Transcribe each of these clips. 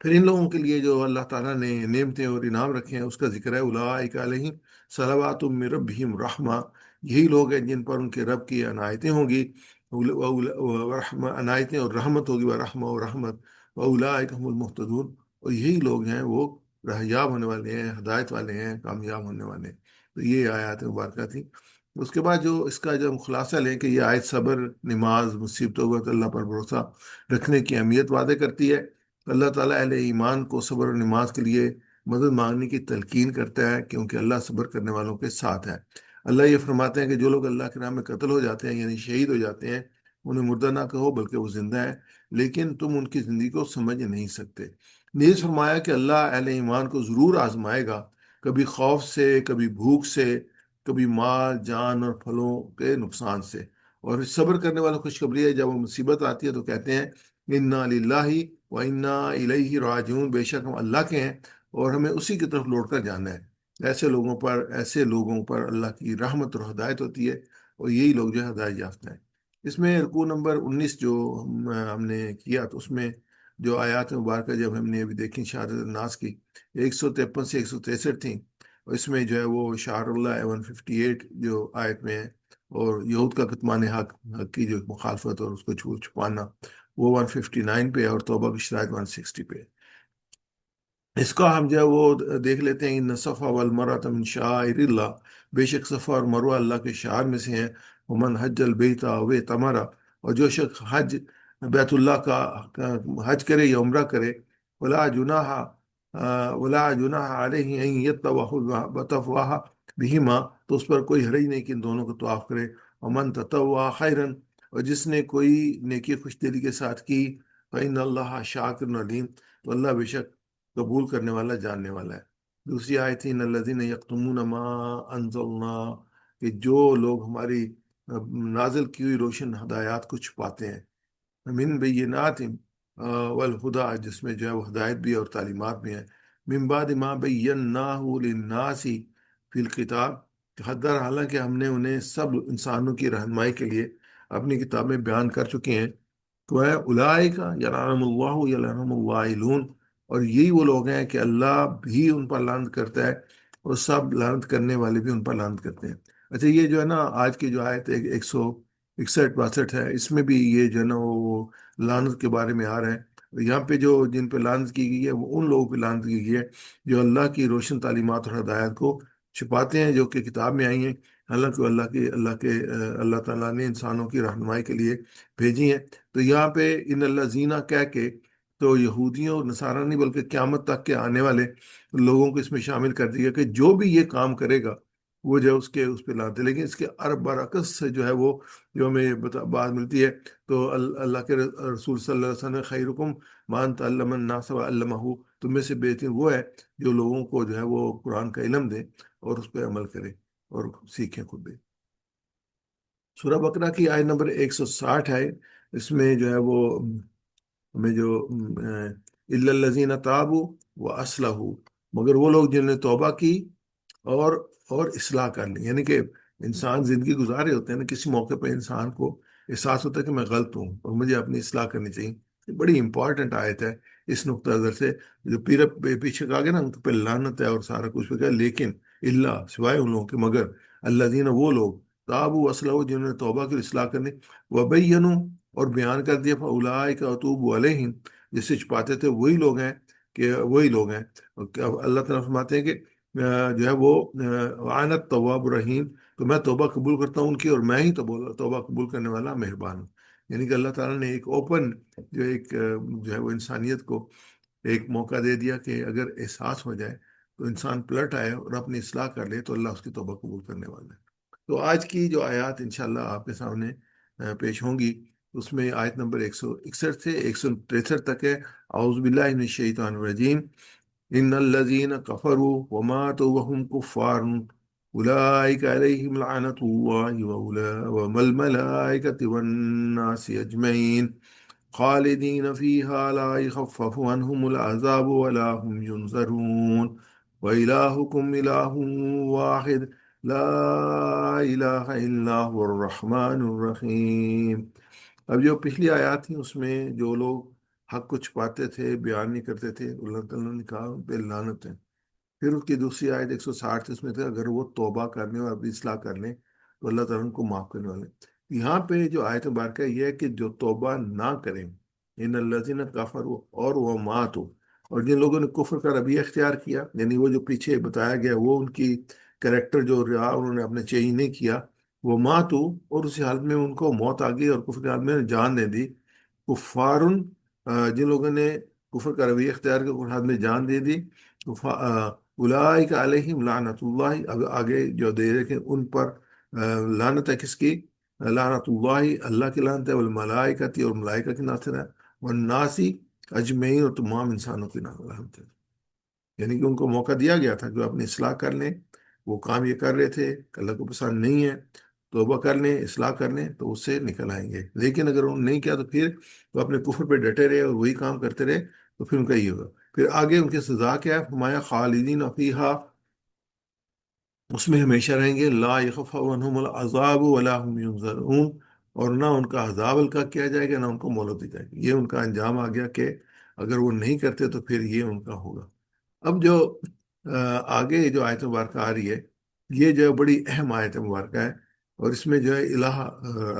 پھر ان لوگوں کے لیے جو اللہ تعالیٰ نے نعمتیں اور انعام رکھے ہیں اس کا ذکر ہے، اولئک علیہم صلوات من ربہم رحمہ، یہی لوگ ہیں جن پر ان کے رب کی عنایتیں ہوں گی، عنایتیں اور رحمت ہوگی، ورحمہ اور رحمت، واولئک هم المہتدون، اور یہی لوگ ہیں وہ رہیاب ہونے والے ہیں، ہدایت والے ہیں، کامیاب ہونے والے ہیں۔ تو یہ آیات مبارکہ تھی۔ اس کے بعد جو اس کا جو ہم خلاصہ لیں کہ یہ آیت صبر، نماز، مصیبتوں وقت اللہ پر بھروسہ رکھنے کی اہمیت وعدے کرتی ہے۔ اللہ تعالیٰ اہل ایمان کو صبر و نماز کے لیے مدد مانگنے کی تلقین کرتا ہے، کیونکہ اللہ صبر کرنے والوں کے ساتھ ہے۔ اللہ یہ فرماتے ہیں کہ جو لوگ اللہ کے راہ میں قتل ہو جاتے ہیں، یعنی شہید ہو جاتے ہیں، انہیں مردہ نہ کہو بلکہ وہ زندہ ہے، لیکن تم ان کی زندگی کو سمجھ نہیں سکتے۔ نیز فرمایا کہ اللہ اہل ایمان کو ضرور آزمائے گا، کبھی خوف سے، کبھی بھوک سے، کبھی مال جان اور پھلوں کے نقصان سے۔ اور صبر کرنے والا خوشخبری ہے، جب وہ مصیبت آتی ہے تو کہتے ہیں انا للہ و انا الیہ راجعون، بے شک ہم اللہ کے ہیں اور ہمیں اسی کی طرف لوٹ کر جانا ہے۔ ایسے لوگوں پر اللہ کی رحمت اور ہدایت ہوتی ہے، اور یہی لوگ جو ہے ہدایت یافتہ ہیں۔ اس میں رکوع نمبر 19 جو ہم نے کیا، تو اس میں جو آیات مبارکہ جب ہم نے ابھی دیکھی شہادت الناس کی، 153 سے 163 تھیں، اور اس میں جو ہے وہ شعر اللہ 158 جو آیت میں ہے، اور یہود کا کتمان حق کی جو مخالفت اور اس کو چھپانا وہ 159 پہ، اور توبہ کی شرائط 160 پہ۔ اس کا ہم جو ہے وہ دیکھ لیتے ہیں، ان صفا والمروۃ من شعائر اللہ، بے شک صفا اور مروہ اللہ کے شعائر میں سے ہیں۔ ومن حج البیت او اعتمر، اور جو شخص بیت اللہ کا حج کرے یا عمرہ کرے، ولا جناح علیہ ان یطوف بہما، تو اس پر کوئی حرج نہیں کہ ان دونوں کو طواف کرے۔ ومن تطوع خیرا، اور جس نے کوئی نیکی خوش دلی کے ساتھ کی، فإن اللہ شاکر علیم، تو اللہ بے شک قبول کرنے والا، جاننے والا ہے۔ دوسری آیت تھی ان الذین یکتمون ما انزلنا، کہ جو لوگ ہماری نازل کی ہوئی روشن ہدایات کو چھپاتے ہیں، من بینات والہدا، جس میں جو ہے وہ ہدایت بھی اور تعلیمات بھی ہیں، من بعد ما بیناہ للناس فی الکتاب، حالانکہ ہم نے انہیں سب انسانوں کی رہنمائی کے لیے اپنی کتاب میں بیان کر چکے ہیں۔ تو ہے اولئک یلعنہم اللہ یلعنہم اللاعنون، اور یہی وہ لوگ ہیں کہ اللہ بھی ان پر لعنت کرتا ہے، اور سب لعنت کرنے والے بھی ان پر لعنت کرتے ہیں۔ اچھا، یہ جو ہے نا آج کی جو آیت 161-62 ہے، اس میں بھی یہ جو ہے نا وہ لعنت کے بارے میں آ رہا ہے۔ یہاں پہ جو جن پہ لعنت کی گئی ہے وہ ان لوگوں پہ لعنت کی گئی ہے جو اللہ کی روشن تعلیمات اور ہدایات کو چھپاتے ہیں، جو کہ کتاب میں آئی ہیں، حالانکہ اللہ تعالیٰ نے انسانوں کی رہنمائی کے لیے بھیجی ہیں۔ تو یہاں پہ ان اللہ زینہ کہہ کے تو یہودیوں اور نصارہ نہیں بلکہ قیامت تک کے آنے والے لوگوں کو اس میں شامل کر دیا کہ جو بھی یہ کام کرے گا وہ جو اس پہ لاتے، لیکن اس کے برعکس سے جو ہے وہ جو ہمیں بات ملتی ہے، تو اللہ کے رسول صلی اللہ علیہ وسلم، خیرکم من تعلم الناس وعلمہ، تم میں سے بہترین وہ ہے جو لوگوں کو جو ہے وہ قرآن کا علم دے اور اس پہ عمل کرے اور سیکھیں خود بھی۔ سورہ بقرہ کی آیت نمبر 160 ہے، اس میں جو ہے وہ ہمیں جو الا الذین تابوا واصلحوا، مگر وہ لوگ جنہوں نے توبہ کی اور اصلاح کر لی، یعنی کہ انسان زندگی گزارے ہوتے ہیں نا، کسی موقع پہ انسان کو احساس ہوتا ہے کہ میں غلط ہوں اور مجھے اپنی اصلاح کرنی چاہیے۔ یہ بڑی امپورٹنٹ آیت ہے اس نقطہ نظر سے، جو پیچھے کہا گیا نا ان پہ لعنت ہے اور سارا کچھ پہ کہا، لیکن اللہ سوائے ان لوگوں کے، مگر الذین وہ لوگ تابوا واصلحوا جنہوں نے توبہ کی اصلاح کرنی، وبینوا اور بیان کر دیا، فاولئک اتوب علیہم، جسے چھپاتے تھے وہی لوگ ہیں۔ اللہ تعالیٰ فرماتے ہیں کہ جو ہے وہ وَأَنَا التَّوَّابُ الرَّحِيمُ، تو میں توبہ قبول کرتا ہوں ان کی، اور میں ہی توبہ قبول کرنے والا مہربان ہوں۔ یعنی کہ اللہ تعالیٰ نے ایک اوپن جو ہے وہ انسانیت کو ایک موقع دے دیا کہ اگر احساس ہو جائے تو انسان پلٹ آئے اور اپنی اصلاح کر لے تو اللہ اس کی توبہ قبول کرنے والا ہے۔ تو آج کی جو آیات انشاءاللہ آپ کے سامنے پیش ہوں گی، اس میں آیت نمبر 161 سے 163 تک ہے۔ اعوذ باللہ من الشیطان الرجیم، ان الذین کفروا وماتوا وهم کفار اولئک علیہم لعنت اللہ والملائکۃ والناس اجمعین خالدین فیہا لا یخفف عنہم العذاب ولا هم ینظرون وإلہکم الہ واحد لا الہ الا هو الرحمن الرحیم۔ اب جو پچھلی آیات تھیں اس میں جو لوگ حق کو چھپاتے تھے، بیان نہیں کرتے تھے، اللہ تعالیٰ نے کہا ان پہ لعنت ہے۔ پھر اس کی دوسری آیت 160 اس میں تھے، اگر وہ توبہ کرنے اور اپنی اصلاح کر لیں تو اللہ تعالیٰ ان کو معاف کرنے والے ہیں۔ یہاں پہ جو آیت مبارکہ یہ ہے کہ جو توبہ نہ کریں، ان الذین کفروا اور وہ ماتوا، اور جن لوگوں نے کفر کا رویہ اختیار کیا، یعنی وہ جو پیچھے بتایا گیا وہ ان کی کریکٹر جو رہا انہوں نے اپنے چینج نہیں کیا، وہ ماتوا، اور اسی حالت میں ان کو موت آ گئی اور کفر کی حالت میں جان دے دی، کفارن، جن لوگوں نے کفر کا رویہ اختیار کیا کفر حالت میں جان دے دی، اولئک علیہم لعنت اللہ، اب آگے جو دے رہے کہ ان پر لعنت ہے، کس کی؟ لعنت اللہ، اللہ کی لعنت ہے، والملائکتی، اور ملائکہ کی لعنت ہے، والناسی اجمعین، اور تمام انسانوں کی لعنت ہے۔ یعنی کہ ان کو موقع دیا گیا تھا کہ وہ اپنی اصلاح کر لیں، وہ کام یہ کر رہے تھے کہ اللہ کو پسند نہیں ہے، توبہ کر لیں، اصلاح کر لیں تو اس سے نکل آئیں گے، لیکن اگر انہوں نے نہیں کیا تو پھر وہ اپنے کفر پہ ڈٹے رہے اور وہی کام کرتے رہے تو پھر ان کا یہ ہوگا۔ پھر آگے ان کی سزا کیا ہے؟ فرمایا خالدین فیہا، اس میں ہمیشہ رہیں گے، لا یخفف عنہم العذاب ولا هم ینظرون، اور نہ ان کا عذاب ہلکا کیا جائے گا نہ ان کو مہلت دی جائے گی۔ یہ ان کا انجام آ گیا کہ اگر وہ نہیں کرتے تو پھر یہ ان کا ہوگا۔ اب جو آگے جو آیت مبارکہ آ رہی ہے، یہ جو ہے بڑی اہم آیت مبارکہ ہے، اور اس میں جو ہے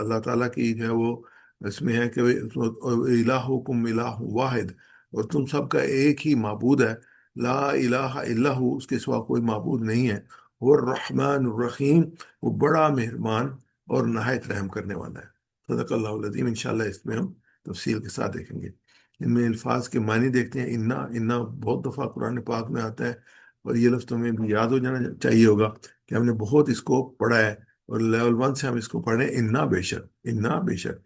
اللہ تعالیٰ کی جو ہے وہ اس میں ہے کہ الہکم الہ واحد، اور تم سب کا ایک ہی معبود ہے، لا الہ الا ہو، اس کے سوا کوئی معبود نہیں ہے، وہ الرحمن الرحیم، وہ بڑا مہربان اور نہایت رحم کرنے والا ہے۔ صدق اللہ العظیم۔ انشاءاللہ اس میں ہم تفصیل کے ساتھ دیکھیں گے۔ ان میں الفاظ کے معنی دیکھتے ہیں۔ انا بہت دفعہ قرآن پاک میں آتا ہے، اور یہ لفظ تمہیں بھی یاد ہو جانا چاہیے ہوگا کہ ہم نے بہت اس کو پڑھا ہے، اور لیول 1 سے ہم اس کو پڑھیں، انا بے شک، انا بے شک،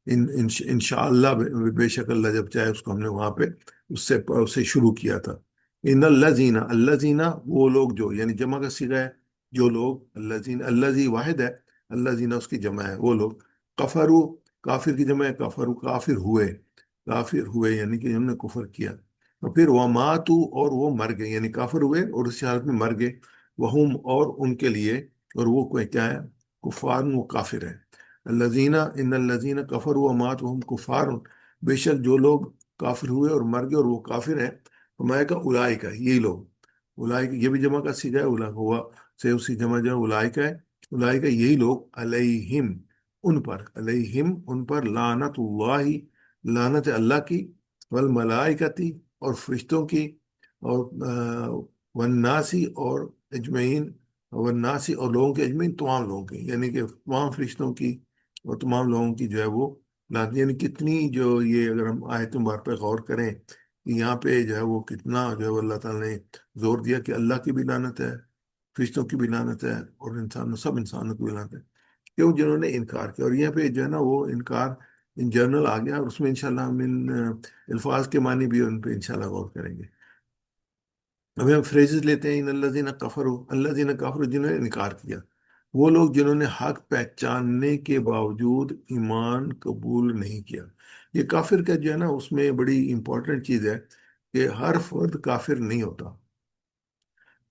انشاءاللہ، بے شک اللہ جب چاہے اس کو ہم نے وہاں پہ اس سے شروع کیا تھا۔ ان الذین، الذین وہ لوگ جو، یعنی جمع کا صیغہ ہے، جو لوگ، الذین، الذی واحد ہے، الذین اس کی جمع ہے، وہ لوگ، کفرو، کافر کی جمع ہے، کفرو کافر ہوئے، کافر ہوئے یعنی کہ انہوں نے کفر کیا، اور پھر وماتو، اور وہ مر گئے، یعنی کافر ہوئے اور اسی حالت میں مر گئے، وہم، اور ان کے لیے، اور وہ کوئی کیا ہے؟ کفار، وہ کافر ہے۔ الذین، ان الذین کفروا وماتوا وہم کفار، بے شک جو لوگ کافر ہوئے اور مر گئے اور وہ کافر ہیں، فرمایا کہ اولئک، یہی لوگ، اولئک یہ بھی جمع کا صیغہ ہے، اولئک ہوا سے اسی جمع جو ہے اولئک ہے، اولئک یہی لوگ، علیہم، ان پر، علیہم ان پر، لعنت اللہ، لعنت اللہ کی، والملائکتی، اور فرشتوں کی، اور والناسی، اور اجمعین، والناسی، اور لوگوں کے اجمعین، تمام لوگوں کی، یعنی کہ تمام فرشتوں کی اور تمام لوگوں کی جو ہے وہ لعنت، یعنی کتنی جو یہ اگر ہم آیت مبارکہ پہ غور کریں کہ یہاں پہ جو ہے وہ کتنا جو ہے وہ اللہ تعالیٰ نے زور دیا کہ اللہ کی بھی لعنت ہے، فرشتوں کی بھی لعنت ہے، اور انسانوں، سب انسانوں کی بھی لعنت ہے، کیوں؟ جنہوں نے انکار کیا۔ اور یہاں پہ جو ہے نا وہ انکار ان جنرل آ گیا، اور اس میں انشاءاللہ ہم ان الفاظ کے معنی بھی ان پہ انشاءاللہ غور کریں گے۔ ابھی ہم فریزز لیتے ہیں، ان الذین کفروا، الذین کفروا، جنہوں نے انکار کیا، وہ لوگ جنہوں نے حق پہچاننے کے باوجود ایمان قبول نہیں کیا۔ یہ کافر کا جو ہے نا اس میں بڑی امپورٹنٹ چیز ہے کہ ہر فرد کافر نہیں ہوتا۔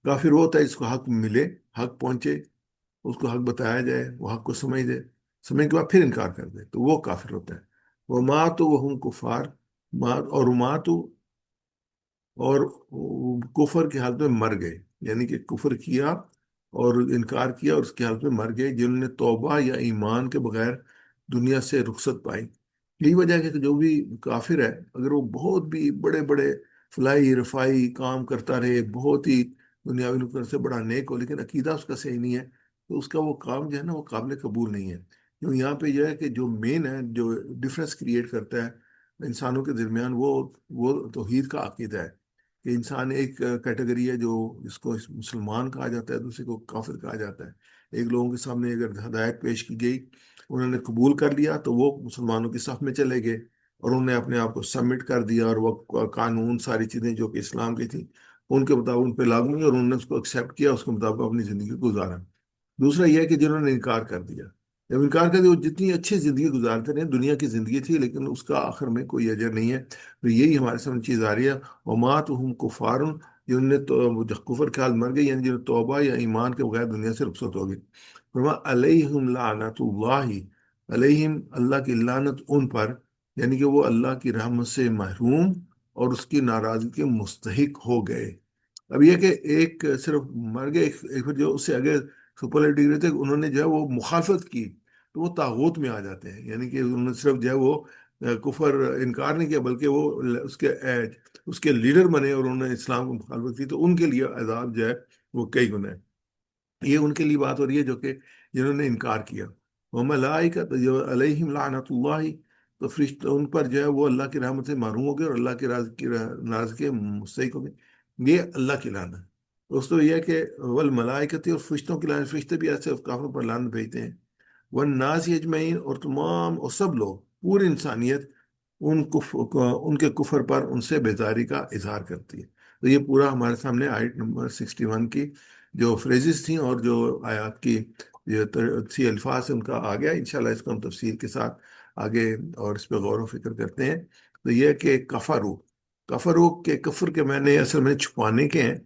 کافر وہ ہوتا ہے جس کو حق ملے، حق پہنچے، اس کو حق بتایا جائے، وہ حق کو سمجھ دے، سمجھ کے بعد پھر انکار کر دے، تو وہ کافر ہوتا ہے۔ وہ ماتوا وہم کفار، اور ماتوا، اور کفر کی حالت میں مر گئے، یعنی کہ کفر کیا اور انکار کیا اور اس کی حالت میں مر گئے، جنہوں نے توبہ یا ایمان کے بغیر دنیا سے رخصت پائی۔ یہی وجہ ہے کہ جو بھی کافر ہے، اگر وہ بہت بھی بڑے بڑے فلائی رفائی کام کرتا رہے، بہت ہی دنیاوی نظر سے بڑا نیک ہو، لیکن عقیدہ اس کا صحیح نہیں ہے، تو اس کا وہ کام جو ہے نا وہ قابل قبول نہیں ہے۔ کیوں؟ یہاں پہ یہ ہے کہ جو مین ہے، جو ڈفرینس کریٹ کرتا ہے انسانوں کے درمیان، وہ توحید کا عقیدہ ہے، کہ انسان ایک کیٹیگری ہے جو جس کو مسلمان کہا جاتا ہے، دوسرے کو کافر کہا جاتا ہے۔ ایک لوگوں کے سامنے اگر ہدایت پیش کی گئی، انہوں نے قبول کر لیا تو وہ مسلمانوں کی صف میں چلے گئے، اور انہوں نے اپنے آپ کو سبمٹ کر دیا، اور وہ قانون، ساری چیزیں جو کہ اسلام کی تھیں ان کے مطابق ان پہ لاگو ہوئی، اور انہوں نے اس کو ایکسیپٹ کیا، اس کے مطابق اپنی زندگی گزارا۔ دوسرا یہ ہے کہ جنہوں نے انکار کر دیا، جب انکار کر دیا، وہ جتنی اچھی زندگی گزارتے رہے، دنیا کی زندگی تھی لیکن اس کا آخر میں کوئی اجر نہیں ہے، تو یہی ہمارے سامنے چیز آ رہی ہے۔ وماتہم کفار، جنہوں نے کفر کے حال مر گئے، یعنی جنہوں نے توبہ یا ایمان کے بغیر دنیا سے رخصت ہو گئی۔ فرمایا علیہم لعنت اللہ، علیہم اللہ کی لعنت ان پر، یعنی کہ وہ اللہ کی رحمت سے محروم اور اس کی ناراضگی کے مستحق ہو گئے۔ اب یہ کہ ایک صرف مر گئے، ایک پھر جو اس سے آگے سپر ڈگری تھے انہوں نے جو ہے وہ مخالفت کی، تو وہ طاغوت میں آ جاتے ہیں، یعنی کہ انہوں نے صرف جو ہے وہ کفر انکار نہیں کیا، بلکہ وہ اس کے لیڈر بنے اور انہوں نے اسلام کو مخالفت کی، تو ان کے لیے عذاب جو ہے وہ کئی گنا ہے۔ یہ ان کے لیے بات ہو رہی ہے جو کہ جنہوں نے انکار کیا۔ وہ ملائکۃ جو علیہم لعنت اللہ، تو فرشتہ ان پر جو ہے وہ اللہ کی رحمت سے محروم ہو گئے اور اللہ کی ناراض کے مستحق ہو گئے۔ یہ اللہ کی لعنت ہے۔ دوستو یہ ہے کہ والملائکۃ، اور فرشتوں کی لعنت، فرشتے بھی ایسے کافروں پر لعنت بھیجتے ہیں، والناس اجمعین، اور تمام اور سب لوگ، پوری انسانیت ان کے کفر پر ان سے بیزاری کا اظہار کرتی ہے۔ تو یہ پورا ہمارے سامنے آیت نمبر 61 کی جو فریزز تھیں اور جو آیات کی جو تھی الفاظ ان کا آ گیا، انشاءاللہ اس کو ہم تفصیل کے ساتھ آگے اور اس پہ غور و فکر کرتے ہیں۔ تو یہ کہ کفرو کے کفر کے معنی اصل میں چھپانے کے ہیں،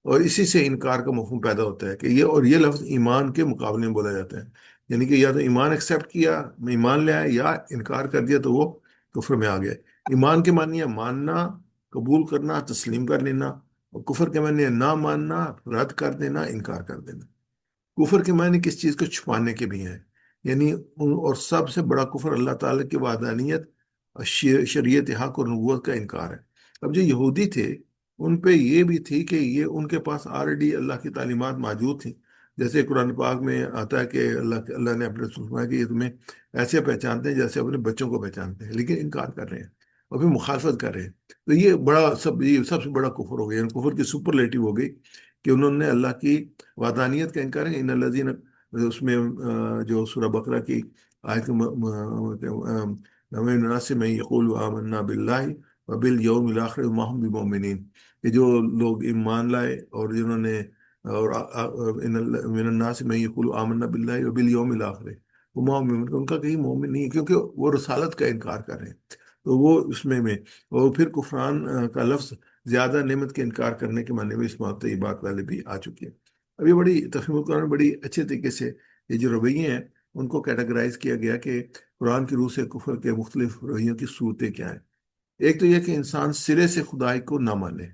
اور اسی سے انکار کا مفہوم پیدا ہوتا ہے کہ یہ لفظ ایمان کے مقابلے میں بولا جاتا ہے، یعنی کہ یا تو ایمان ایکسیپٹ کیا، ایمان لے آیا، یا انکار کر دیا تو وہ کفر میں آ گیا۔ ایمان کے معنی ہے ماننا، قبول کرنا، تسلیم کر لینا، اور کفر کے معنی ہے نہ ماننا، رد کر دینا، انکار کر دینا۔ کفر کے معنی کس چیز کو چھپانے کے بھی ہیں، یعنی اور سب سے بڑا کفر اللہ تعالیٰ کی وحدانیت، شریعت حق اور نبوت کا انکار ہے۔ اب جو یہودی تھے ان پہ یہ بھی تھی کہ یہ ان کے پاس آلریڈی اللہ کی تعلیمات موجود تھیں، جیسے قرآن پاک میں آتا ہے کہ اللہ نے اپنے رسول فرمایا کہ یہ تمہیں ایسے پہچانتے ہیں جیسے اپنے بچوں کو پہچانتے ہیں، لیکن انکار کر رہے ہیں اور پھر مخالفت کر رہے ہیں۔ تو یہ سب سے بڑا کفر ہو گیا، یعنی کفر کی سپرلیٹو ہو گئی کہ انہوں نے اللہ کی وحدانیت کا انکار ہے۔ ان الذین، اس میں جو سورہ بقرہ کی آیت ومن الناس من یقول آمنا باللہ وبالیوم الآخر وما هم بمؤمنین، کہ جو لوگ ایمان لائے اور جنہوں نے اور من الناس من یقول آمنا باللہ وبالیوم الآخر وما هم بمؤمنین، ان کا کہیں مومن نہیں ہے کیونکہ وہ رسالت کا انکار کر رہے ہیں۔ تو وہ اس میں اور پھر کفران کا لفظ زیادہ نعمت کے انکار کرنے کے معنی میں اس بات یہ بات پہلے بھی آ چکی ہے۔ اب یہ بڑی تفہیم القرآن بڑی اچھے طریقے سے یہ جو رویے ہیں ان کو کیٹاگرائز کیا گیا کہ قرآن کی روح سے کفر کے مختلف رویوں کی صورتیں کیا ہیں۔ ایک تو یہ کہ انسان سرے سے خدائی کو نہ مانے،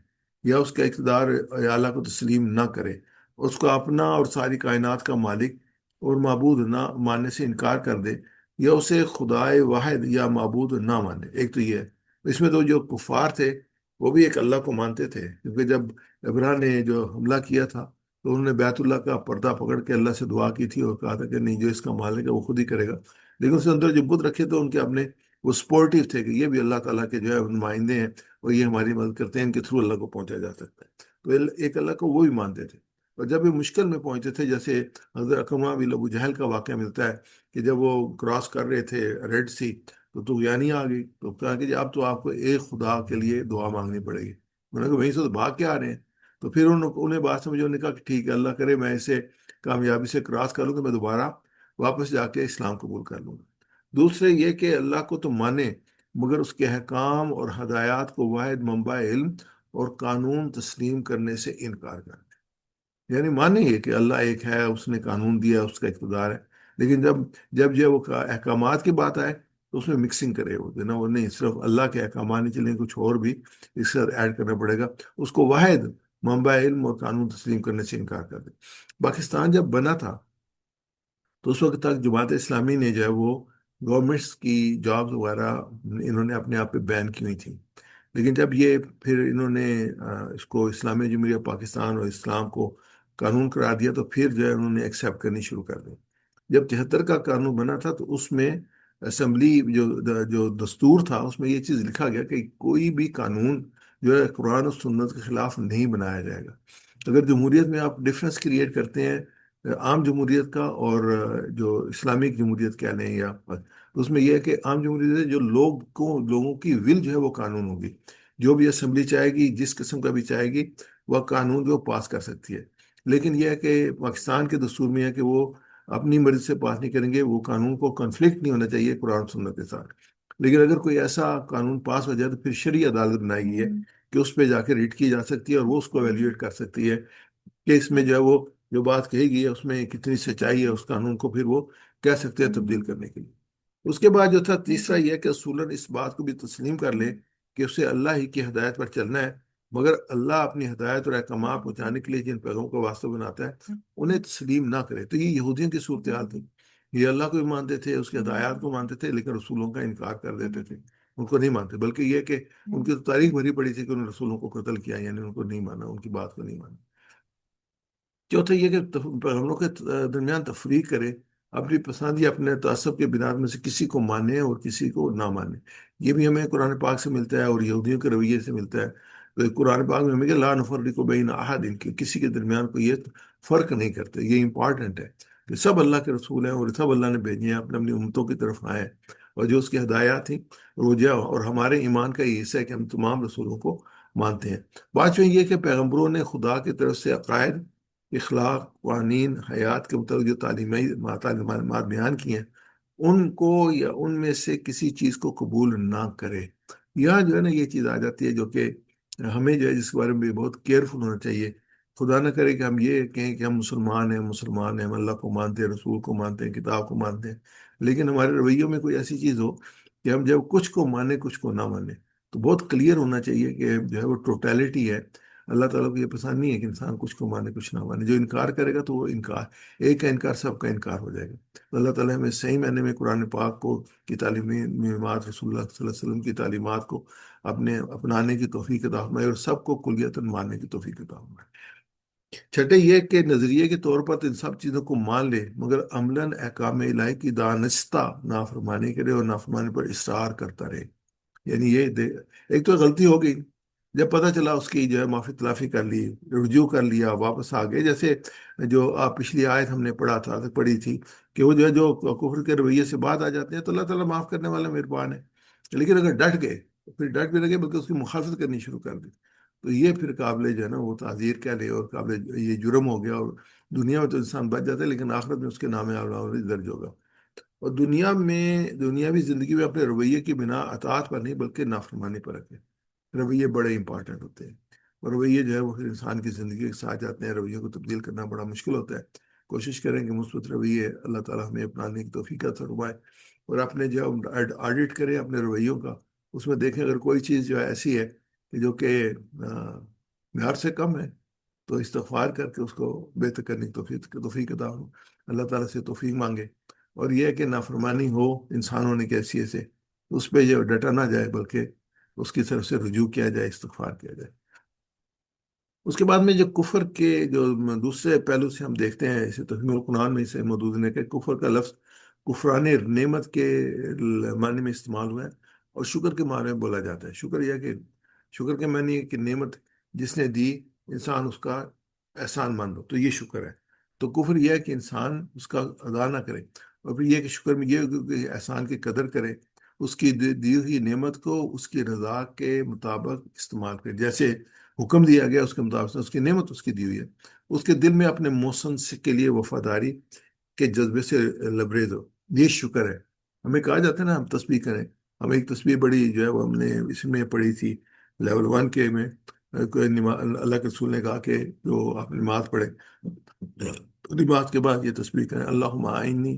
یا اس کا اقتدار اعلیٰ کو تسلیم نہ کرے، اس کو اپنا اور ساری کائنات کا مالک اور معبود نہ ماننے سے انکار کر دے، یا اسے خدائے واحد یا معبود نہ مانے۔ ایک تو یہ ہے۔ اس میں تو جو کفار تھے وہ بھی ایک اللہ کو مانتے تھے، کیونکہ جب ابراہ نے جو حملہ کیا تھا تو انہوں نے بیت اللہ کا پردہ پکڑ کے اللہ سے دعا کی تھی اور کہا تھا کہ نہیں، جو اس کا مالک ہے وہ خود ہی کرے گا، لیکن اس کے اندر جو بت رکھے تو ان کے اپنے وہ سپورٹیو تھے کہ یہ بھی اللہ تعالیٰ کے جو ہے نمائندے ہیں اور یہ ہماری مدد کرتے ہیں، ان کے تھرو اللہ کو پہنچا جا سکتا ہے۔ تو ایک اللہ کو وہ بھی مانتے تھے، اور جب یہ مشکل میں پہنچے تھے، جیسے حضرت اکرمہ بن ابو جہل کا واقعہ ملتا ہے کہ جب وہ کراس کر رہے تھے ریڈ سی تو طغیانی آ گئی، تو کہا کہ جی اب تو آپ کو ایک خدا کے لیے دعا مانگنی پڑے گی۔ انہوں نے کہا وہیں سے تو بھاگ کے آ رہے ہیں۔ تو پھر انہیں بات سمجھ، انہوں نے کہا کہ ٹھیک ہے، اللہ کرے میں اسے کامیابی سے کراس کر لوں تو میں دوبارہ واپس جا کے اسلام قبول کر لوں گا۔ دوسرے یہ کہ اللہ کو تو مانے، مگر اس کے احکام اور ہدایات کو واحد منبع علم اور قانون تسلیم کرنے سے انکار کر، یعنی مانیں گے کہ اللہ ایک ہے، اس نے قانون دیا، اس کا اقتدار ہے، لیکن جب یہ وہ احکامات کی بات آئے تو اس میں مکسنگ کرے وہ نہیں، صرف اللہ کے احکامات نہیں چلیں، کچھ اور بھی اس سے ایڈ کرنا پڑے گا، اس کو واحد منبع علم اور قانون تسلیم کرنے سے انکار کر دے۔ پاکستان جب بنا تھا تو اس وقت تک جماعت اسلامی نے جو ہے وہ گورنمنٹس کی جابز وغیرہ انہوں نے اپنے آپ پہ بین کی ہوئی تھیں، لیکن جب یہ پھر انہوں نے اس کو اسلامی جمہوریہ پاکستان اور اسلام کو قانون قرار دیا تو پھر جو ہے انہوں نے ایکسیپٹ کرنی شروع کر دی۔ جب 73 کا قانون بنا تھا تو اس میں اسمبلی جو دستور تھا اس میں یہ چیز لکھا گیا کہ کوئی بھی قانون جو ہے قرآن اور سنت کے خلاف نہیں بنایا جائے گا۔ اگر جمہوریت میں آپ ڈفرینس کریٹ کرتے ہیں عام جمہوریت کا اور جو اسلامک جمہوریت کہہ لیں یا، تو اس میں یہ ہے کہ عام جمہوریت ہے جو لوگوں کی ول جو ہے وہ قانون ہوگی، جو بھی اسمبلی چاہے گی، جس قسم کا بھی چاہے گی وہ قانون جو پاس کر سکتی ہے۔ لیکن یہ ہے کہ پاکستان کے دستور میں ہے کہ وہ اپنی مرضی سے پاس نہیں کریں گے، وہ قانون کو کنفلکٹ نہیں ہونا چاہیے قرآن سنت کے ساتھ۔ لیکن اگر کوئی ایسا قانون پاس ہو جائے تو پھر شرعی عدالت بنائی گئی ہے کہ اس پہ جا کے ریٹ کی جا سکتی ہے اور وہ اس کو ایویلویٹ کر سکتی ہے کہ اس میں جو ہے وہ جو بات کہی گئی ہے اس میں کتنی سچائی ہے، اس قانون کو پھر وہ کہہ سکتے ہیں تبدیل کرنے کے لیے۔ اس کے بعد جو تھا تیسرا یہ کہ اصولاً اس بات کو بھی تسلیم کر لیں کہ اسے اللہ ہی کی ہدایت پر چلنا ہے، مگر اللہ اپنی ہدایت اور احکامات پہنچانے کے لیے جن پیغاموں کا واسطہ بناتا ہے انہیں تسلیم نہ کرے۔ تو یہ یہودیوں کی صورتحال تھی، یہ اللہ کو بھی مانتے تھے، اس کی ہدایات کو مانتے تھے، لیکن رسولوں کا انکار کر دیتے تھے، ان کو نہیں مانتے، بلکہ یہ کہ ان کی تو تاریخ بھری پڑی تھی کہ انہوں نے رسولوں کو قتل کیا، یعنی ان کو نہیں مانا، ان کی بات کو نہیں مانا۔ چوتھا یہ کہ پیغمبروں کے درمیان تفریق کرے، اپنی پسند یا اپنے تعصب کے بنیاد میں سے کسی کو مانے اور کسی کو نہ مانے۔ یہ بھی ہمیں قرآن پاک سے ملتا ہے اور یہودیوں کے رویے سے ملتا ہے۔ تو قرآن پاک میں ہمیں کہ لا نفرق بین احد، ان کے کسی کے درمیان کو یہ فرق نہیں کرتے۔ یہ امپورٹنٹ ہے کہ سب اللہ کے رسول ہیں اور سب اللہ نے بھیجے ہیں، اپنے اپنی امتوں کی طرف آئے ہیں، اور جو اس کی ہدایات تھیں وہ جو، اور ہمارے ایمان کا یہ حصہ ہے کہ ہم تمام رسولوں کو مانتے ہیں۔ پانچویں یہ کہ پیغمبروں نے خدا کی طرف سے عقائد، اخلاق، قوانین، حیات کے متعلق جو تعلیمات بیان کی ہیں، ان کو یا ان میں سے کسی چیز کو قبول نہ کرے۔ یہاں جو ہے نا یہ چیز آ جاتی ہے جو کہ ہمیں جو ہے جس کے بارے میں بھی بہت کیئرفل ہونا چاہیے۔ خدا نہ کرے کہ ہم یہ کہیں کہ ہم مسلمان ہیں، ہم اللہ کو مانتے ہیں، رسول کو مانتے ہیں، کتاب کو مانتے ہیں، لیکن ہمارے رویوں میں کوئی ایسی چیز ہو کہ ہم جب کچھ کو مانیں کچھ کو نہ مانیں۔ تو بہت کلیئر ہونا چاہیے کہ جو ہے وہ ٹوٹیلٹی ہے۔ اللہ تعالیٰ کو یہ پسند نہیں ہے کہ انسان کچھ کو مانے کچھ نہ مانے۔ جو انکار کرے گا تو وہ انکار، ایک کا انکار سب کا انکار ہو جائے گا۔ تو اللہ تعالیٰ ہمیں صحیح معنی میں قرآن پاک کو کی تعلیمات، رسول اللہ صلی اللہ علیہ وسلم کی تعلیمات کو اپنانے کی توفیق عطا فرمائے اور سب کو کلیتاً ماننے کی توفیق عطا فرمائے۔ چھٹے یہ کہ نظریے کے طور پر تو ان سب چیزوں کو مان لے، مگر عملاً احکام الہی کی دانستہ نافرمانی کرے اور نافرمانی پر اصرار کرتا رہے۔ یعنی ایک تو غلطی ہو گئی، جب پتہ چلا اس کی جو ہے معافی تلافی کر لی، رجوع کر لیا، واپس آ گئے، جیسے جو آپ پچھلی آیت ہم نے پڑھی تھی کہ وہ جو ہے جو کفر کے رویے سے بعد آ جاتے ہیں تو اللہ تعالیٰ معاف کرنے والا مہربان ہے، لیکن اگر ڈٹ گئے تو پھر ڈٹ بھی لگے بلکہ اس کی مخالفت کرنی شروع کر دی، تو یہ پھر قابل جو ہے نا وہ تعزیر کہہ لے اور قابل یہ جرم ہو گیا، اور دنیا میں تو انسان بچ جاتا ہے لیکن آخرت میں اس کے نام اعلی درج ہوگا۔ اور دنیا میں دنیاوی زندگی میں اپنے رویے کی بنا اطاعت پر نہیں بلکہ نافرمانی پر رکھے۔ رویے بڑے امپارٹنٹ ہوتے ہیں، اور رویے جو ہے وہ پھر انسان کی زندگی کے ساتھ جاتے ہیں، رویوں کو تبدیل کرنا بڑا مشکل ہوتا ہے۔ کوشش کریں کہ مثبت رویے اللہ تعالیٰ ہمیں اپنانے کی توفیق عطا فرمائے، اور اپنے جو آڈٹ کریں اپنے رویوں کا، اس میں دیکھیں اگر کوئی چیز جو ہے ایسی ہے کہ جو کہ معیار سے کم ہے تو استغفار کر کے اس کو بہتر کرنے کی توفیق عطا ہو، اللہ تعالیٰ سے توفیق مانگے۔ اور یہ ہے کہ نافرمانی ہو انسان ہونے کی حیثیت سے اس پہ جو ڈٹا نہ جائے بلکہ اس کی طرف سے رجوع کیا جائے، استغفار کیا جائے۔ اس کے بعد میں جو کفر کے جو دوسرے پہلو سے ہم دیکھتے ہیں، اسے تفہیم القرآن میں اسے موجود ہے کہ کفر کا لفظ کفران نعمت کے معنی میں استعمال ہوا ہے اور شکر کے معنی میں بولا جاتا ہے۔ شکر یہ کہ شکر کے معنی ہے کہ نعمت جس نے دی انسان اس کا احسان مان لو، تو یہ شکر ہے۔ تو کفر یہ ہے کہ انسان اس کا ادا نہ کرے، اور پھر یہ کہ شکر میں یہ کہ احسان کی قدر کرے، اس کی دی ہوئی نعمت کو اس کی رضا کے مطابق استعمال کرے، جیسے حکم دیا گیا اس کے مطابق، اس کی نعمت اس کی دی ہوئی ہے، اس کے دل میں اپنے موسم کے لیے وفاداری کے جذبے سے لبریز ہو، یہ شکر ہے۔ ہمیں کہا جاتا ہے نا ہم تسبیح کریں، ہم ایک تسبیح بڑی جو ہے وہ ہم نے اس میں پڑھی تھی لیول 1 کے میں، اللہ کے رسول نے کہا کہ جو آپ نماز پڑھیں تو نماز کے بعد یہ تسبیح کریں، اللہم اعنی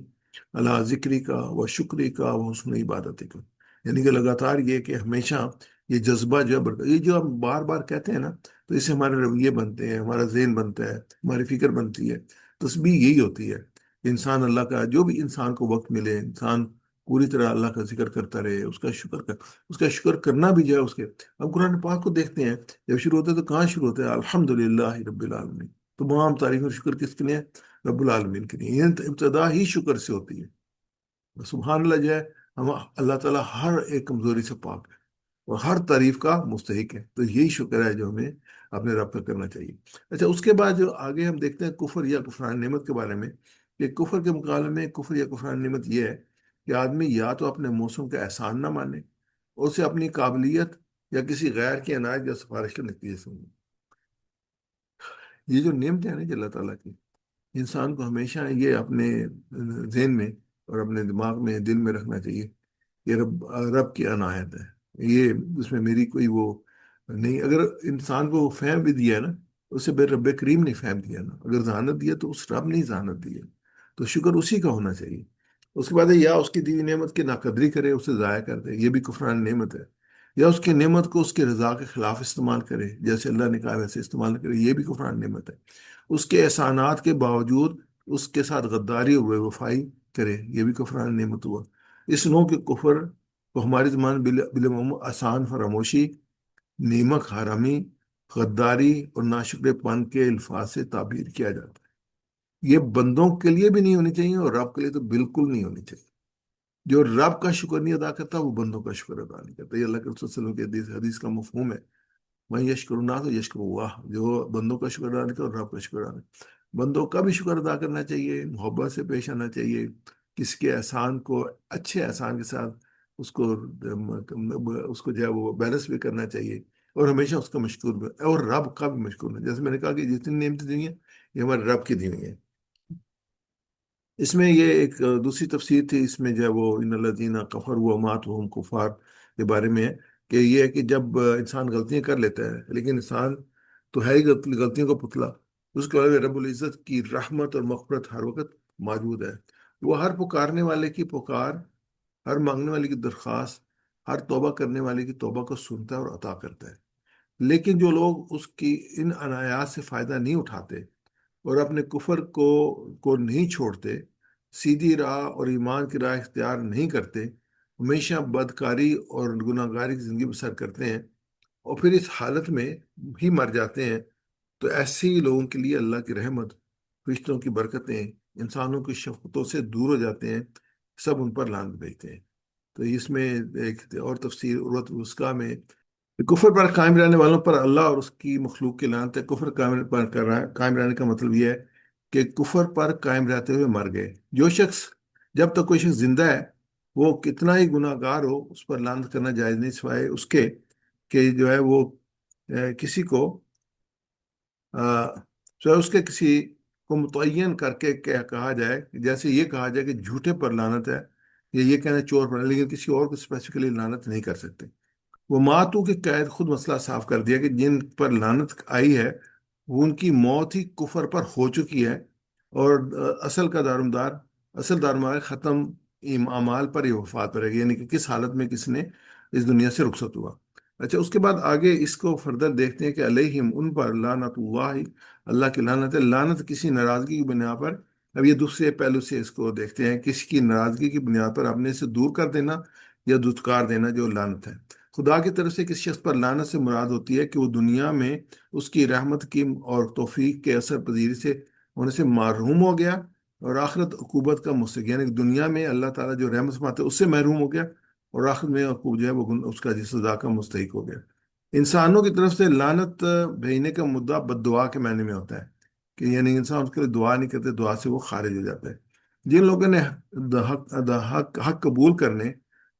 اللہ ذکری کا و شکری کا و حسن عبادتی کا، یعنی کہ لگاتار یہ کہ ہمیشہ یہ جذبہ جو ہے یہ جو ہم بار بار کہتے ہیں نا، تو اس سے ہمارے رویے بنتے ہیں، ہمارا ذہن بنتا ہے، ہماری فکر بنتی ہے۔ تسبیح یہی ہوتی ہے کہ انسان اللہ کا جو بھی انسان کو وقت ملے، انسان پوری طرح اللہ کا ذکر کرتا رہے، اس کا شکر کرنا بھی جو ہے اس کے۔ ہم قرآن پاک کو دیکھتے ہیں، جب شروع ہوتے ہیں تو کہاں شروع ہوتے ہیں؟ الحمدللہ رب العالمین، تمام تعریف اور شکر کس کے لیے؟ رب العالمین کے لیے۔ یہ ابتدا ہی شکر سے ہوتی ہے۔ سبحان اللہ جو ہے، ہم اللہ تعالیٰ ہر ایک کمزوری سے پاک ہے اور ہر تعریف کا مستحق ہے، تو یہی شکر ہے جو ہمیں اپنے رب کا کرنا چاہیے۔ اچھا، اس کے بعد جو آگے ہم دیکھتے ہیں کفر یا کفران نعمت کے بارے میں، کہ کفر کے مقابلے میں کفر یا کفران نعمت یہ ہے کہ آدمی یا تو اپنے موسم کا احسان نہ مانے اور اسے اپنی قابلیت یا کسی غیر کی عنایت یا سفارش کے نتیجے سمجھے۔ یہ جو نعمت ہے نا کہ اللہ تعالیٰ کی، انسان کو ہمیشہ یہ اپنے ذہن میں اور اپنے دماغ میں دل میں رکھنا چاہیے کہ رب کی عنایت ہے، یہ اس میں میری کوئی وہ نہیں۔ اگر انسان کو فہم بھی دیا ہے نا، اسے بے رب کریم نے فہم دیا نا، اگر ذہانت دیا تو اس رب نے ہی ذہانت دی ہے، تو شکر اسی کا ہونا چاہیے۔ اس کے بعد ہے یا اس کی دی ہوئی نعمت کی ناقدری کرے، اسے ضائع کر دے، یہ بھی کفران نعمت ہے. یا اس کی نعمت کو اس کی رضا کے خلاف استعمال کرے، جیسے اللہ نے کہا ویسے استعمال کرے، یہ بھی کفران نعمت ہے. اس کے احسانات کے باوجود اس کے ساتھ غداری اور بے وفائی کرے، یہ بھی کفران نعمت ہوا. اس نوع کے کفر کو ہماری زبان بالعموم آسان فراموشی، نیمک حرامی، غداری اور ناشکر پن کے الفاظ سے تعبیر کیا جاتا ہے. یہ بندوں کے لیے بھی نہیں ہونی چاہیے اور رب کے لیے تو بالکل نہیں ہونی چاہیے. جو رب کا شکر نہیں ادا کرتا وہ بندوں کا شکر ادا نہیں کرتا. یہ اللہ کے رسول صلی اللہ علیہ وسلم کی حدیث کا مفہوم ہے. میں یشکر الناس تو یشکر اللہ، جو بندوں کا شکر ادا نہیں کرتا اور رب کا شکر ادا نہیں. بندوں کا بھی شکر ادا کرنا چاہیے، محبت سے پیش آنا چاہیے، کسی کے احسان کو اچھے احسان کے ساتھ اس کو جو ہے وہ بیلنس بھی کرنا چاہیے، اور ہمیشہ اس کا مشکور بھی، اور رب کا بھی مشکور ہے. جیسے میں نے کہا کہ جتنی نعمتیں دی ہیں یہ ہمارے رب کی دی ہوئی ہیں. اس میں یہ ایک دوسری تفسیر تھی، اس میں جو ہے وہ ان الذین کفروا وماتوا وہم کفار کے بارے میں ہے، کہ یہ ہے کہ جب انسان غلطیاں کر لیتا ہے، لیکن انسان تو ہے ہی غلطیوں کا پتلا، اس کے علاوہ رب العزت کی رحمت اور مغفرت ہر وقت موجود ہے. وہ ہر پکارنے والے کی پکار، ہر مانگنے والے کی درخواست، ہر توبہ کرنے والے کی توبہ کو سنتا ہے اور عطا کرتا ہے. لیکن جو لوگ اس کی ان عنایات سے فائدہ نہیں اٹھاتے اور اپنے کفر کو نہیں چھوڑتے، سیدھی راہ اور ایمان کی راہ اختیار نہیں کرتے، ہمیشہ بدکاری اور گناہ گاری کی زندگی بسر کرتے ہیں اور پھر اس حالت میں ہی مر جاتے ہیں، تو ایسے ہی لوگوں کے لیے اللہ کی رحمت، فرشتوں کی برکتیں، انسانوں کی شفقتوں سے دور ہو جاتے ہیں، سب ان پر لعنت بھیجتے ہیں. تو اس میں ایک اور تفسیر عروۃ الوثقیٰ میں، کفر پر قائم رہنے والوں پر اللہ اور اس کی مخلوق کی لعنت ہے. کفر قائم رہنے کا مطلب یہ ہے کہ کفر پر قائم رہتے ہوئے مر گئے. جو شخص، جب تک کوئی شخص زندہ ہے، وہ کتنا ہی گناہ گار ہو، اس پر لعنت کرنا جائز نہیں، سوائے اس کے کہ جو ہے وہ کسی کو سوائے اس کے کسی کو متعین کر کے کہا جائے، جیسے یہ کہا جائے کہ جھوٹے پر لعنت ہے، یا یہ کہنا چور پر، لیکن کسی اور کو اسپیسیفکلی لعنت نہیں کر سکتے. وہ ماتو کی قید خود مسئلہ صاف کر دیا کہ جن پر لعنت آئی ہے وہ ان کی موت ہی کفر پر ہو چکی ہے، اور اصل دارمدار ختم اعمال پر ہی وفات پر ہے، یعنی کہ کس حالت میں کس نے اس دنیا سے رخصت ہوا. اچھا، اس کے بعد آگے اس کو فردر دیکھتے ہیں کہ علیہم، ان پر لعنت اللہ، اللہ کی لعنت ہے. لعنت کسی ناراضگی کی بنا پر، اب یہ دوسرے پہلو سے اس کو دیکھتے ہیں، کسی کی ناراضگی کی بنیاد پر اپنے سے دور کر دینا یا دھتکار دینا، جو لعنت ہے. خدا کی طرف سے کسی شخص پر لعنت سے مراد ہوتی ہے کہ وہ دنیا میں اس کی رحمت کی اور توفیق کے اثر پذیری سے ہونے سے محروم ہو گیا، اور آخرت عقوبت کا مستحق، یعنی کہ دنیا میں اللہ تعالیٰ جو رحمت فرماتے ہیں اس سے محروم ہو گیا، اور آخرت میں عقوبت جو ہے وہ اس کا سزا کا مستحق ہو گیا. انسانوں کی طرف سے لعنت بھیجنے کا مدعا بد دعا کے معنی میں ہوتا ہے، کہ یعنی انسان اس کے لیے دعا نہیں کرتے، دعا سے وہ خارج ہو جاتا ہے. جن لوگوں نے حق قبول کرنے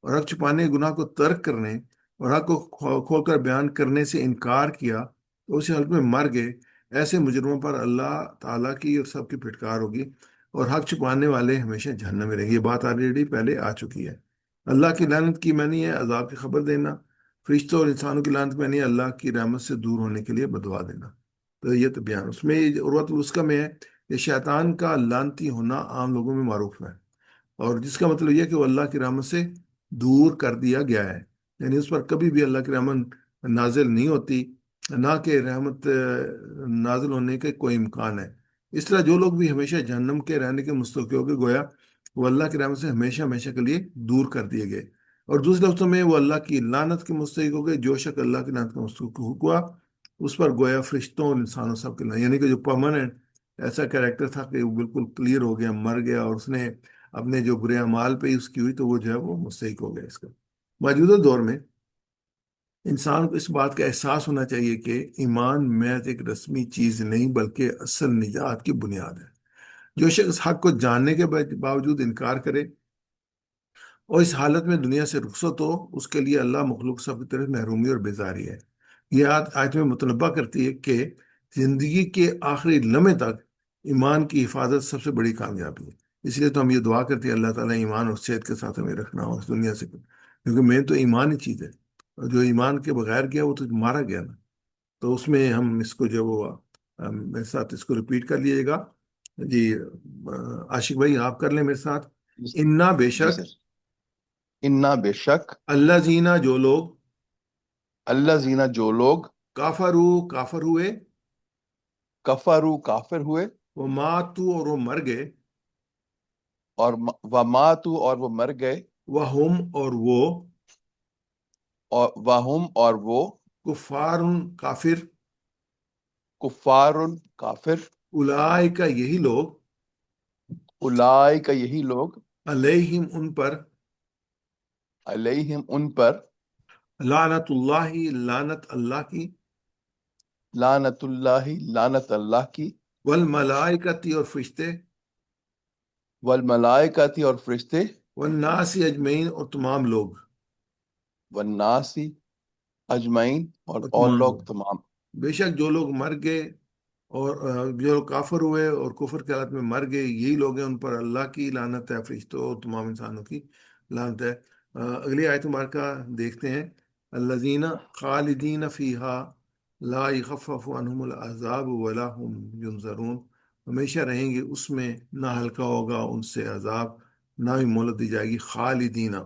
اور حق چھپانے، گناہ کو ترک کرنے اور حق کو کھول کر بیان کرنے سے انکار کیا، تو اسی حالت میں مر گئے، ایسے مجرموں پر اللہ تعالیٰ کی اور سب کی پھٹکار ہوگی، اور حق چھپانے والے ہمیشہ جہنم میں رہیں گے. یہ بات آلریڈی پہلے آ چکی ہے. اللہ کی لعنت کی معنی ہے عذاب کی خبر دینا. فرشتوں اور انسانوں کی لعنت میں نہیں، اللہ کی رحمت سے دور ہونے کے لیے بدعا دینا. تو یہ تو بیان اس میں عروۃ الوثقیٰ میں ہے کہ شیطان کا لعنتی ہونا عام لوگوں میں معروف ہے، اور جس کا مطلب یہ ہے کہ وہ اللہ کی رحمت سے دور کر دیا گیا ہے، یعنی اس پر کبھی بھی اللہ کی رحمت نازل نہیں ہوتی، نہ کہ رحمت نازل ہونے کے کوئی امکان ہے. اس طرح جو لوگ بھی ہمیشہ جہنم کے رہنے کے مستحق ہو گئے، گویا وہ اللہ کی رحمت سے ہمیشہ ہمیشہ کے لیے دور کر دیے گئے. اور دوسرے لفظوں میں وہ اللہ کی لعنت کے مستحق ہو گئے. جو شخص اللہ کی لعنت کا مستحق ہوا، اس پر گویا فرشتوں اور انسانوں سب کے لعنت، یعنی کہ جو پرماننٹ ایسا کریکٹر تھا کہ وہ بالکل کلیئر ہو گیا، مر گیا، اور اس نے اپنے جو برے اعمال پہ اس کی ہوئی، تو وہ جو ہے وہ مستحق ہو گیا اس کا. موجودہ دور میں انسان کو اس بات کا احساس ہونا چاہیے کہ ایمان محض ایک رسمی چیز نہیں بلکہ اصل نجات کی بنیاد ہے. جو شخص حق کو جاننے کے باوجود انکار کرے اور اس حالت میں دنیا سے رخصت ہو، اس کے لیے اللہ مخلوق سب کی طرف محرومی اور بیزاری ہے. یہ آیت میں متنبہ کرتی ہے کہ زندگی کے آخری لمحے تک ایمان کی حفاظت سب سے بڑی کامیابی ہے. اس لیے تو ہم یہ دعا کرتے ہیں اللہ تعالیٰ ایمان اور صحت کے ساتھ ہمیں رکھنا ہو اس دنیا سے، کیونکہ میں تو ایمان ہی چیز ہے، اور جو ایمان کے بغیر گیا وہ تو مارا گیا نا. تو اس میں ہم اس کو جو وہ میرے ساتھ اس کو ریپیٹ کر لیجیے گا. جی عاشق بھائی آپ کر لیں میرے ساتھ. جی انا بے جی شک، سر. انا بے شک. اللہ زینا جو لوگ، اللہ زینہ جو لوگ. کافرو کافر ہوئے، کفرو کافر ہوئے. وہ ماتو اور وہ مر گئے، اور وماتو اور وہ مر گئے. وہ ہم اور وہ، اور وہم اور وہ. کفار کافر، کفار کافر. اولئک یہی لوگ، اولئک یہی لوگ. علیہم ان پر، علیہم ان پر. لعنت اللہ لعنت اللہ کی، لعنت اللہ لعنت اللہ کی. والملائکتی اور فرشتے، والملائکتی اور فرشتے. والناس اجمعین اور تمام لوگ، والناس اجمعین اور اور تمام لوگ لوگ، تمام. بے شک جو لوگ مر گئے اور جو لوگ کافر ہوئے اور کفر کے حالت میں مر گئے، یہی لوگ ہیں، ان پر اللہ کی لعنت ہے، فرشتوں اور تمام انسانوں کی لعنت ہے۔ اگلی آیت مبارکہ دیکھتے ہیں، الذین خالدین فیہا لا یخفف عنہم العذاب ولا هم ینظرون، ہمیشہ رہیں گے اس میں، نہ ہلکا ہوگا ان سے عذاب، نہ ہی مہلت دی جائے گی۔ خالدینہ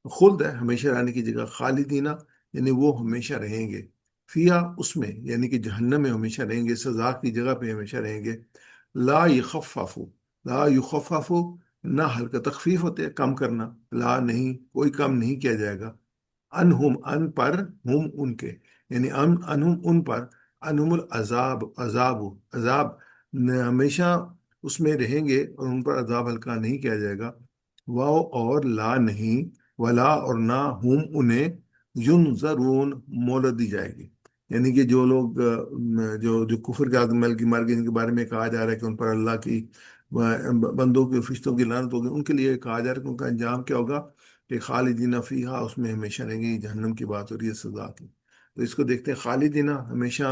خلد ہے، ہمیشہ رہنے کی جگہ، خالدینہ یعنی وہ ہمیشہ رہیں گے، فیا اس میں یعنی کہ جہنم میں ہمیشہ رہیں گے، سزا کی جگہ پہ ہمیشہ رہیں گے۔ لا یخفف، لا یخفف، نہ ہلکا، تخفیف ہوتے ہے کم کرنا، لا نہیں، کوئی کم نہیں کیا جائے گا، انہم ان پر، ہم ان کے، یعنی انہم ان پر، انہم العذاب عذاب عذاب، ہمیشہ اس میں رہیں گے اور ان پر عذاب ہلکا نہیں کیا جائے گا۔ واو اور لا نہیں، ولا اور نہ، ہم انہیں، ینظرون مہلت دی جائے گی، یعنی کہ جو لوگ جو جو کفر کے عادت مل کی مر گئے، جن کے بارے میں کہا جا رہا ہے کہ ان پر اللہ کی بندوں کی فرشتوں کی لعنت ہوگی، ان کے لیے کہا جا رہا ہے کہ ان کا انجام کیا ہوگا، کہ خالدین فیہا، اس میں ہمیشہ رہیں گے، جہنم کی بات ہو رہی ہے سزا کی۔ تو اس کو دیکھتے ہیں، خالدین ہمیشہ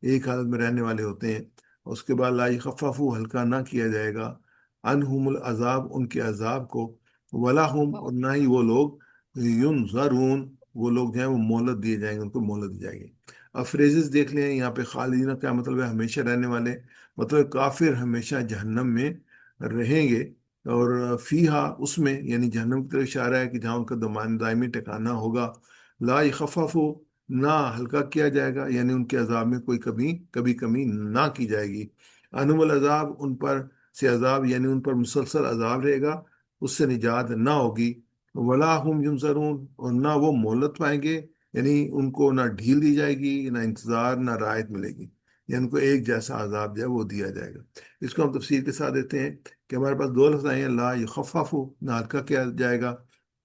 ایک حالت میں رہنے والے ہوتے ہیں، اس کے بعد لا یخفف، ہلکا نہ کیا جائے گا، انہم العذاب ان کے عذاب کو، ولا ہم اور نہ ہی وہ لوگ، ینظرون وہ لوگ جو ہیں وہ مہلت دیے جائیں گے، ان کو مہلت دی جائے گی۔ اب فریزز دیکھ لیں یہاں پہ، خالدین کیا مطلب ہے؟ ہمیشہ رہنے والے، مطلب کافر ہمیشہ جہنم میں رہیں گے، اور فیہا اس میں یعنی جہنم کی طرف اشارہ ہے کہ جہاں ان کا دائمی ٹھکانہ ہوگا۔ لا یخفف، نہ ہلکا کیا جائے گا، یعنی ان کے عذاب میں کوئی کبھی کمی نہ کی جائے گی۔ انہم العذاب ان پر سے عذاب، یعنی ان پر مسلسل عذاب رہے گا، اس سے نجات نہ ہوگی۔ ولا ہم ینظرون اور نہ وہ مہلت پائیں گے، یعنی ان کو نہ ڈھیل دی جائے گی، نہ انتظار، نہ رعایت ملے گی، یعنی ان کو ایک جیسا عذاب جو ہے وہ دیا جائے گا۔ اس کو ہم تفصیل کے ساتھ دیتے ہیں کہ ہمارے پاس دو لفظ آئے ہیں، لا یخفف نہ ہلکا کیا جائے گا،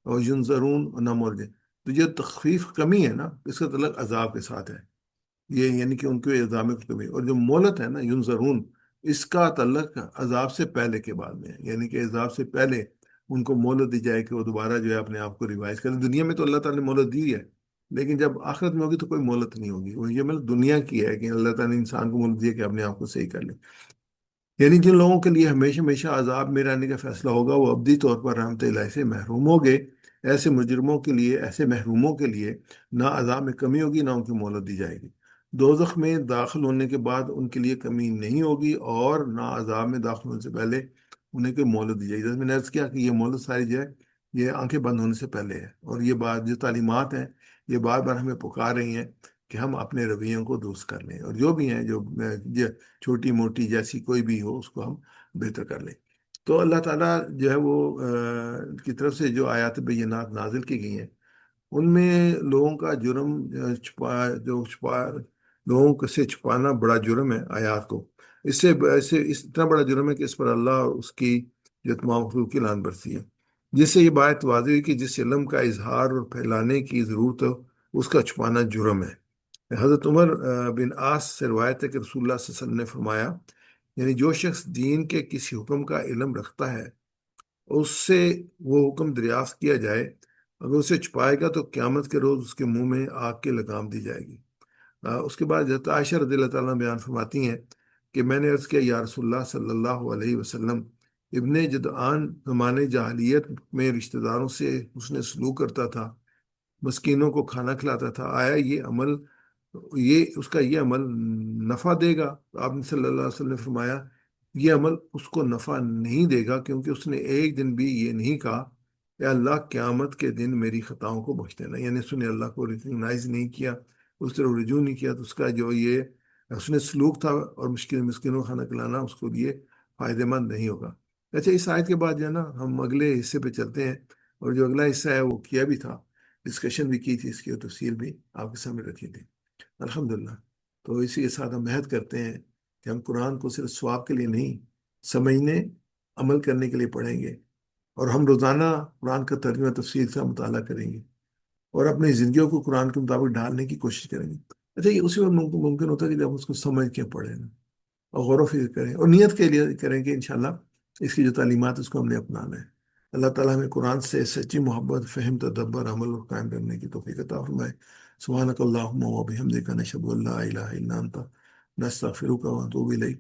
اور ینظرون اور نہ مول جائے، تو یہ تخفیف کمی ہے نا، اس کا تعلق عذاب کے ساتھ ہے، یہ یعنی کہ ان کے عذاب میں کمی، اور جو مولت ہے نا ینظرون، اس کا تعلق عذاب سے پہلے کے بعد میں ہے، یعنی کہ عذاب سے پہلے ان کو مولت دی جائے کہ وہ دوبارہ جو ہے اپنے آپ کو ریوائز کریں۔ دنیا میں تو اللہ تعالیٰ نے مولت دی ہے، لیکن جب آخرت میں ہوگی تو کوئی مولت نہیں ہوگی، وہ یہ مطلب دنیا کی ہے کہ اللہ تعالیٰ نے انسان کو مولت دی ہے کہ اپنے آپ کو صحیح کر لے۔ یعنی جن لوگوں کے لیے ہمیشہ ہمیشہ عذاب میں رہنے کا فیصلہ ہوگا، وہ ابدی طور پر رحمت الہی سے محروم ہو گئے۔ ایسے مجرموں کے لیے، ایسے محروموں کے لیے نہ عذاب میں کمی ہوگی، نہ ان کی مہلت دی جائے گی۔ دوزخ میں داخل ہونے کے بعد ان کے لیے کمی نہیں ہوگی، اور نہ عذاب میں داخل ہونے سے پہلے انہیں کوئی مہلت دی جائے گی۔ جیسے میں نے عرض کیا کہ یہ مہلت ساری جو ہے یہ آنکھیں بند ہونے سے پہلے ہے، اور یہ بات جو تعلیمات ہیں یہ بار بار ہمیں پکار رہی ہیں کہ ہم اپنے رویوں کو درست کر لیں، اور جو بھی ہیں جو چھوٹی موٹی جیسی کوئی بھی ہو اس کو ہم بہتر کر لیں۔ تو اللہ تعالیٰ جو ہے وہ کی طرف سے جو آیات بینات نازل کی گئی ہیں، ان میں لوگوں کا جرم چھپا لوگوں کو سے چھپانا بڑا جرم ہے آیات کو، اس اتنا بڑا جرم ہے کہ اس پر اللہ اور اس کی جو تمام مخلوق کی لعنت برسی ہے، جس سے یہ بات واضح ہوئی کہ جس علم کا اظہار اور پھیلانے کی ضرورت ہو، اس کا چھپانا جرم ہے۔ حضرت عمر بن عاص سے روایت ہے کہ رسول اللہ صلی اللہ علیہ وسلم نے فرمایا، یعنی جو شخص دین کے کسی حکم کا علم رکھتا ہے، اس سے وہ حکم دریافت کیا جائے، اگر اسے چھپائے گا تو قیامت کے روز اس کے منہ میں آگ کی لگام دی جائے گی۔ اس کے بعد حضرت عائشہ رضی اللہ تعالیٰ عنہ بیان فرماتی ہیں کہ میں نے عرض کیا، یا رسول اللہ صلی اللہ علیہ وسلم، ابن جدعان زمانے جاہلیت میں رشتہ داروں سے حسن سلوک کرتا تھا، مسکینوں کو کھانا کھلاتا تھا، آیا یہ اس کا یہ عمل نفع دے گا؟ تو آپ نے صلی اللہ علیہ وسلم نے فرمایا، یہ عمل اس کو نفع نہیں دے گا، کیونکہ اس نے ایک دن بھی یہ نہیں کہا کہ اللہ قیامت کے دن میری خطاؤں کو بخش دینا، یعنی اس نے اللہ کو ریکگنائز نہیں کیا، اس طرح رجوع نہیں کیا، تو اس کا جو یہ اس نے سلوک تھا اور مشکل مسکینوں کو کھانا کھلانا اس کو لیے فائدہ مند نہیں ہوگا۔ اچھا، اس آیت کے بعد جو ہے نا ہم اگلے حصے پہ چلتے ہیں، اور جو اگلا حصہ ہے وہ کیا بھی تھا، ڈسکشن بھی کی تھی اس کی، اور تفصیل بھی آپ کے سامنے رکھی تھی الحمدللہ۔ تو اسی کے ساتھ ہم عہد کرتے ہیں کہ ہم قرآن کو صرف ثواب کے لیے نہیں، سمجھنے عمل کرنے کے لیے پڑھیں گے، اور ہم روزانہ قرآن کا ترجمہ تفسیر کا مطالعہ کریں گے، اور اپنی زندگیوں کو قرآن کے مطابق ڈالنے کی کوشش کریں گے۔ اچھا، یہ اسی وقت ممکن ہوتا ہے کہ جب ہم اس کو سمجھ کے پڑھیں نا، اور غور و فکر کریں، اور نیت کے لیے کریں کہ انشاءاللہ اس کی جو تعلیمات اس کو ہم نے اپنانا ہے۔ اللہ تعالیٰ ہمیں قرآن سے سچی محبت، فہم، تدبر، عمل اور قائم کرنے کی توفیق عطا فرمائے۔ سبحانک اللہم و بحمدک، نشہد ان لا الہ الا انت، نستغفرک و نتوب الیک۔